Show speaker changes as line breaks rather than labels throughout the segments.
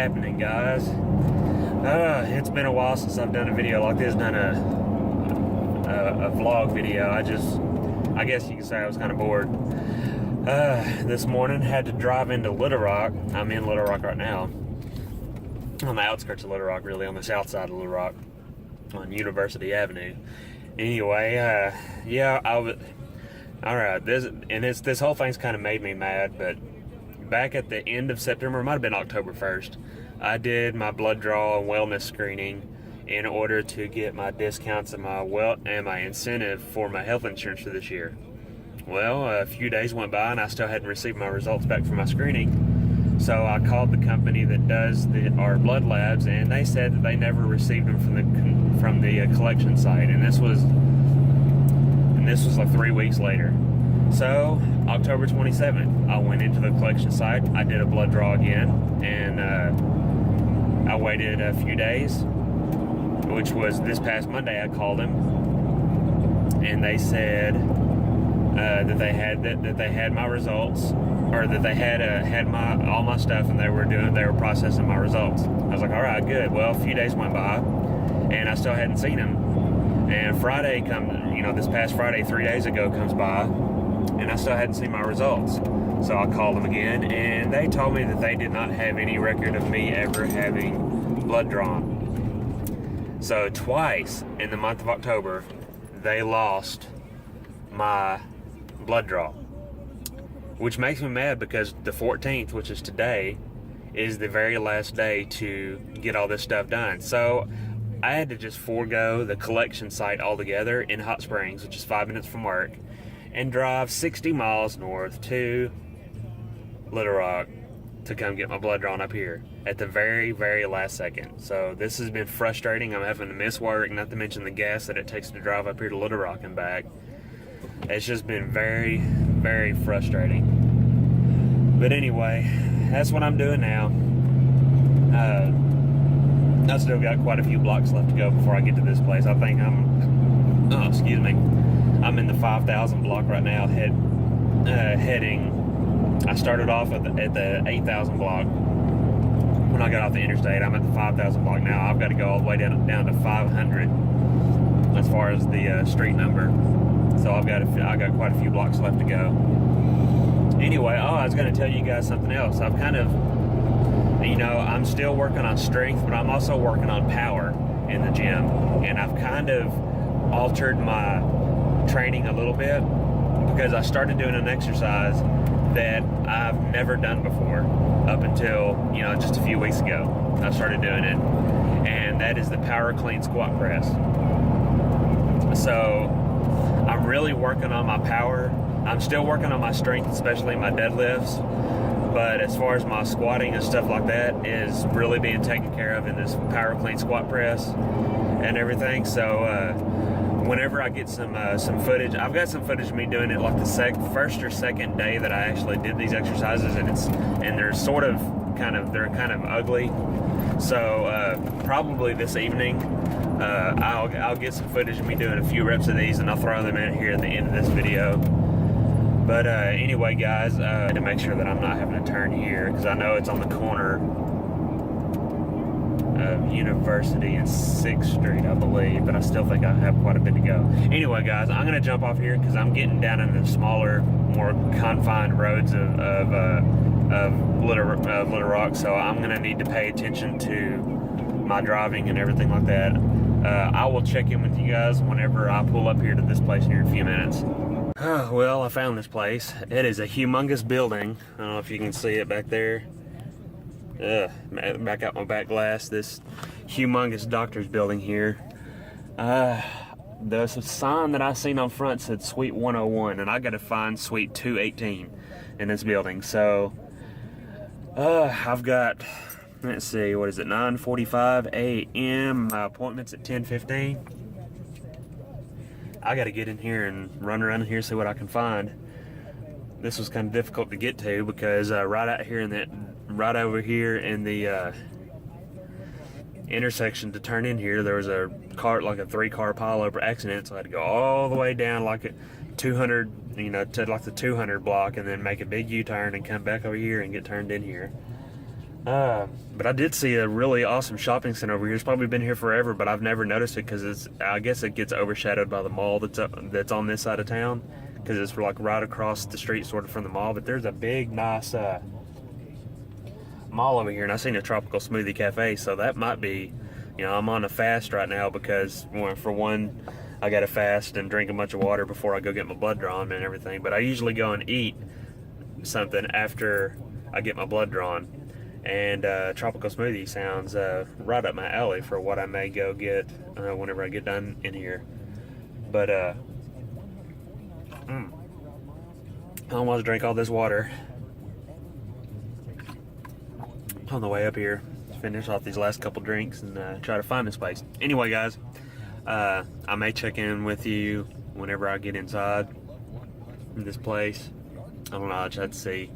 happening, guys? It's been a while since I've done a video like this, done a vlog video. I guess you could say I was kind of bored. This morning, had to drive into Little Rock. I'm in Little Rock right now. On the outskirts of Little Rock, really, on the south side of Little Rock, on University Avenue. Anyway, yeah, I was... Alright, this whole thing's kind of made me mad, but back at the end of September, it might have been October 1st, I did my blood draw and wellness screening in order to get my discounts and my incentive for my health insurance for this year. Well, a few days went by and I still hadn't received my results back from my screening. So I called the company that does our blood labs, and they said that they never received them from the collection site, and this was like 3 weeks later. So October 27th, I went into the collection site. I did a blood draw again, and I waited a few days, which was this past Monday. I called them, and they said that they had my results, or that they had all my stuff, and they were processing my results. I was like, all right, good. Well, a few days went by, and I still hadn't seen them. And Friday this past Friday, 3 days ago, comes by, and I still hadn't seen my results. So I called them again, and they told me that they did not have any record of me ever having blood drawn. So twice in the month of October, they lost my blood draw, which makes me mad because the 14th, which is today, is the very last day to get all this stuff done. So I had to just forego the collection site altogether in Hot Springs, which is 5 minutes from work, and drive 60 miles north to Little Rock to come get my blood drawn up here at the very, very last second. So this has been frustrating. I'm having to miss work, not to mention the gas that it takes to drive up here to Little Rock and back. It's just been very, very frustrating. But anyway, that's what I'm doing now. I still got quite a few blocks left to go before I get to this place. I think I'm in the 5,000 block right now, heading. I started off at the 8,000 block when I got off the interstate. I'm at the 5,000 block now. I've got to go all the way down to 500 as far as the street number. So I got quite a few blocks left to go. Anyway, I was going to tell you guys something else. I've kind of, I'm still working on strength, but I'm also working on power in the gym. And I've kind of altered my training a little bit because I started doing an exercise that I've never done before up until, just a few weeks ago. I started doing it. And that is the power clean squat press. So I'm really working on my power. I'm still working on my strength, especially my deadlifts. But as far as my squatting and stuff like that is really being taken care of in this power clean squat press and everything. So whenever I get some footage, I've got some footage of me doing it like the first or second day that I actually did these exercises, and they're kind of ugly. So probably this evening I'll get some footage of me doing a few reps of these, and I'll throw them in here at the end of this video. But anyway, guys, to make sure that I'm not having to turn here, because I know it's on the corner of University and 6th Street, I believe, but I still think I have quite a bit to go. Anyway, guys, I'm going to jump off here because I'm getting down into the smaller, more confined roads of Little Rock, so I'm going to need to pay attention to my driving and everything like that. I will check in with you guys whenever I pull up here to this place here in a few minutes. Well, I found this place. It is a humongous building. I don't know if you can see it back there. Back out my back glass. This humongous doctor's building here. There's a sign that I seen on front said Suite 101, and I got to find Suite 218 in this building. So, I've got, let's see, what is it, 9:45 a.m. My appointment's at 10:15. I got to get in here and run around here, see what I can find. This was kind of difficult to get to because right over here in the intersection to turn in here, there was a car, like a 3-car pile-over accident, so I had to go all the way down like a 200, to like the 200 block, and then make a big U-turn and come back over here and get turned in here. But I did see a really awesome shopping center over here. It's probably been here forever, but I've never noticed it because I guess it gets overshadowed by the mall that's on this side of town, because it's like right across the street sort of from the mall. But there's a big, nice mall over here, and I seen a tropical smoothie cafe, so that might be, I'm on a fast right now because, for one, I got to fast and drink a bunch of water before I go get my blood drawn and everything. But I usually go and eat something after I get my blood drawn. And tropical smoothie sounds right up my alley for what I may go get whenever I get done in here. But I almost drank all this water on the way up here. Finish off these last couple drinks and try to find this place. Anyway, guys, I may check in with you whenever I get inside this place. I don't know. I just had to see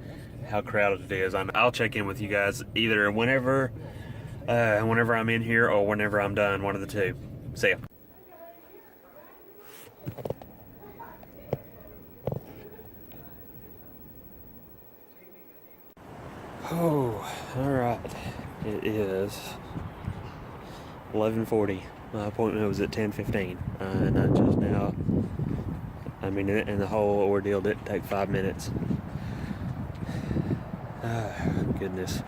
how crowded it is. I'll check in with you guys either whenever I'm in here or whenever I'm done, one of the two. See ya. Oh, all right. It is 11:40. My appointment was at 10:15, and I just now. And the whole ordeal didn't take 5 minutes. Goodness.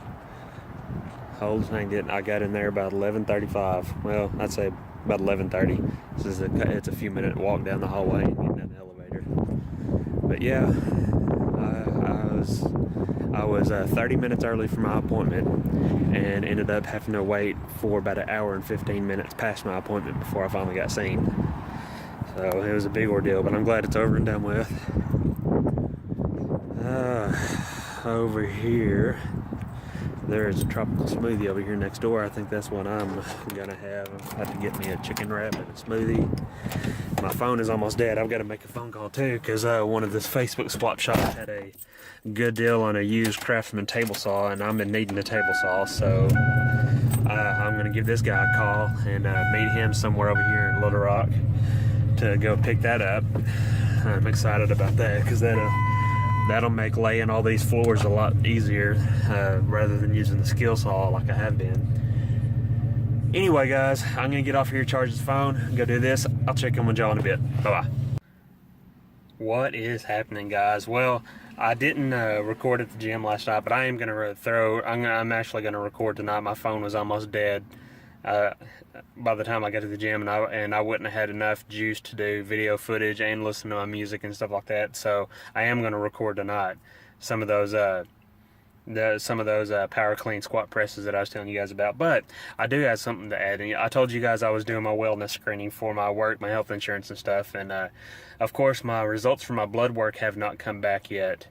Whole thing didn't. I got in there about 11:35. Well, I'd say about 11:30. It's a few minute walk down the hallway and getting in the elevator. But yeah, I was 30 minutes early for my appointment and ended up having to wait for about an hour and 15 minutes past my appointment before I finally got seen. So it was a big ordeal, but I'm glad it's over and done with. Over here, there's a tropical smoothie over here next door. I think that's what I'm gonna have. I have to get me a chicken wrap and a smoothie. My phone is almost dead. I've got to make a phone call too, because one of this Facebook swap shops had a good deal on a used Craftsman table saw, and I've been needing a table saw, so I'm gonna give this guy a call and meet him somewhere over here in Little Rock to go pick that up. I'm excited about that because that'll make laying all these floors a lot easier rather than using the skill saw like I have been. Anyway, guys, I'm going to get off here, charge this phone, go do this. I'll check in with y'all in a bit. Bye-bye. What is happening, guys? Well, I didn't record at the gym last night, but I am going to I'm actually going to record tonight. My phone was almost dead by the time I got to the gym, and I wouldn't have had enough juice to do video footage and listen to my music and stuff like that. So I am going to record tonight some of those power clean squat presses that I was telling you guys about. But I do have something to add. And I told you guys I was doing my wellness screening for my work, my health insurance and stuff. And of course, my results for my blood work have not come back yet.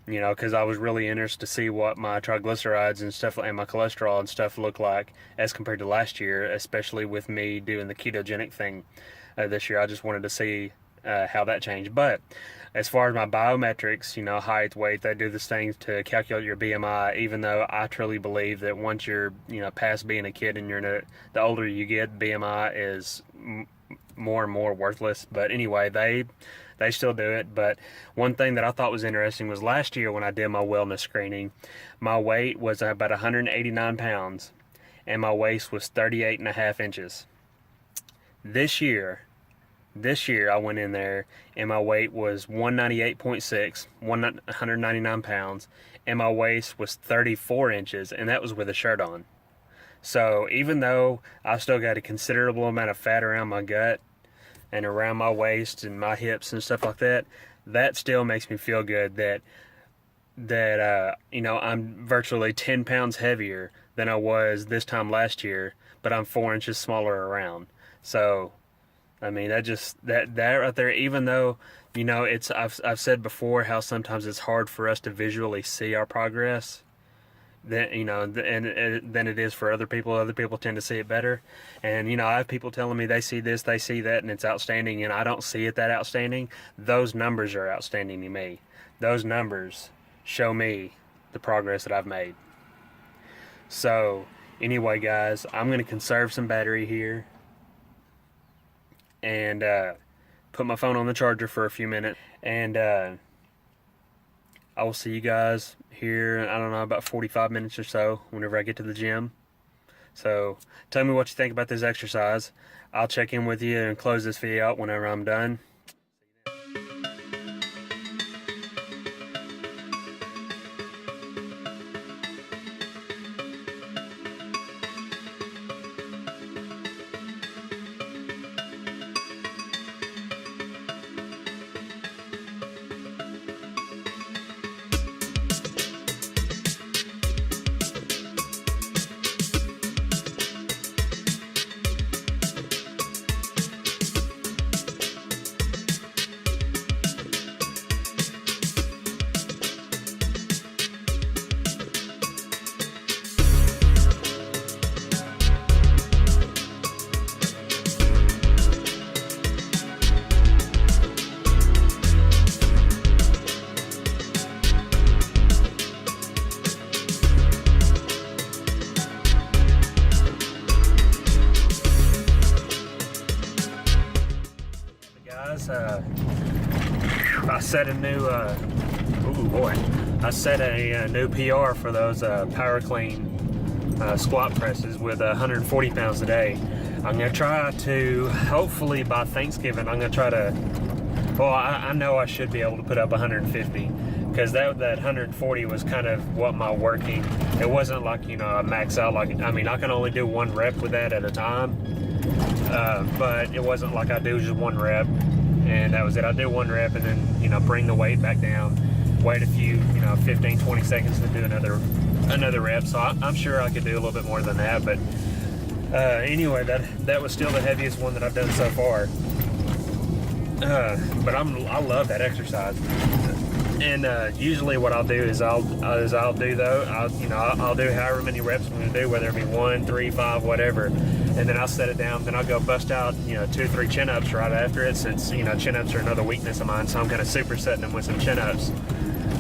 Because I was really interested to see what my triglycerides and stuff and my cholesterol and stuff look like as compared to last year, especially with me doing the ketogenic thing this year. I just wanted to see how that changed. But as far as my biometrics, height, weight, they do this thing to calculate your BMI, even though I truly believe that once you're, past being a kid and the older you get, BMI is more and more worthless. But anyway, they still do it. But one thing that I thought was interesting was last year when I did my wellness screening, my weight was about 189 pounds and my waist was 38.5 inches. This year I went in there and my weight was 198.6, 199 pounds, and my waist was 34 inches, and that was with a shirt on. So even though I've still got a considerable amount of fat around my gut and around my waist and my hips and stuff like that, that still makes me feel good that I'm virtually 10 pounds heavier than I was this time last year, but I'm 4 inches smaller around. So that right there, even though I've said before how sometimes it's hard for us to visually see our progress than it is for other people. Other people tend to see it better, and I have people telling me they see this, they see that, and it's outstanding, and I don't see it that outstanding. Those numbers are outstanding to me. Those numbers show me the progress that I've made. So anyway, guys, I'm going to conserve some battery here and put my phone on the charger for a few minutes, and I will see you guys here in, I don't know, about 45 minutes or so whenever I get to the gym. So tell me what you think about this exercise. I'll check in with you and close this video out whenever I'm done. Guys, I set a new, I set a new PR for those Power Clean squat presses with 140 pounds a day. I'm going to try to, hopefully by Thanksgiving, I'm going to try to, well, I know I should be able to put up 150, because that 140 was kind of what my working, it wasn't like, you know, I max out, like, I mean, I can only do 1 rep with that at a time. But it wasn't like I do just 1 rep and that was it. I do 1 rep and then, you know, bring the weight back down, wait a few, you know, 15-20 seconds to do another rep. So I'm sure I could do a little bit more than that, but anyway, that was still the heaviest one that I've done so far. But I love that exercise. And usually what I'll do is I'll do however many reps I'm going to do, whether it be 1, 3, 5, whatever, and then I'll set it down. Then I'll go bust out, you know, 2 or 3 chin-ups right after it, since, you know, chin-ups are another weakness of mine. So I'm kind of supersetting them with some chin-ups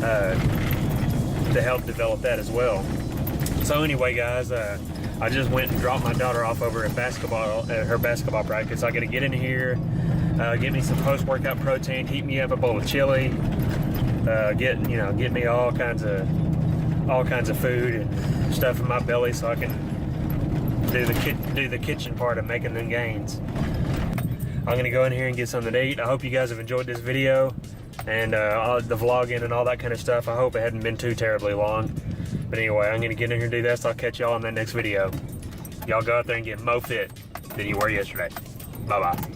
to help develop that as well. So anyway, guys, I just went and dropped my daughter off over at her basketball practice. I got to get in here, get me some post-workout protein, heat me up a bowl of chili. Get me all kinds of food and stuff in my belly, so I can do the kitchen part of making them gains. I'm gonna go in here and get something to eat. I hope you guys have enjoyed this video and the vlogging and all that kind of stuff. I hope it hadn't been too terribly long. But anyway, I'm gonna get in here and do that. So I'll catch y'all in that next video. Y'all go out there and get more fit than you were yesterday. Bye bye.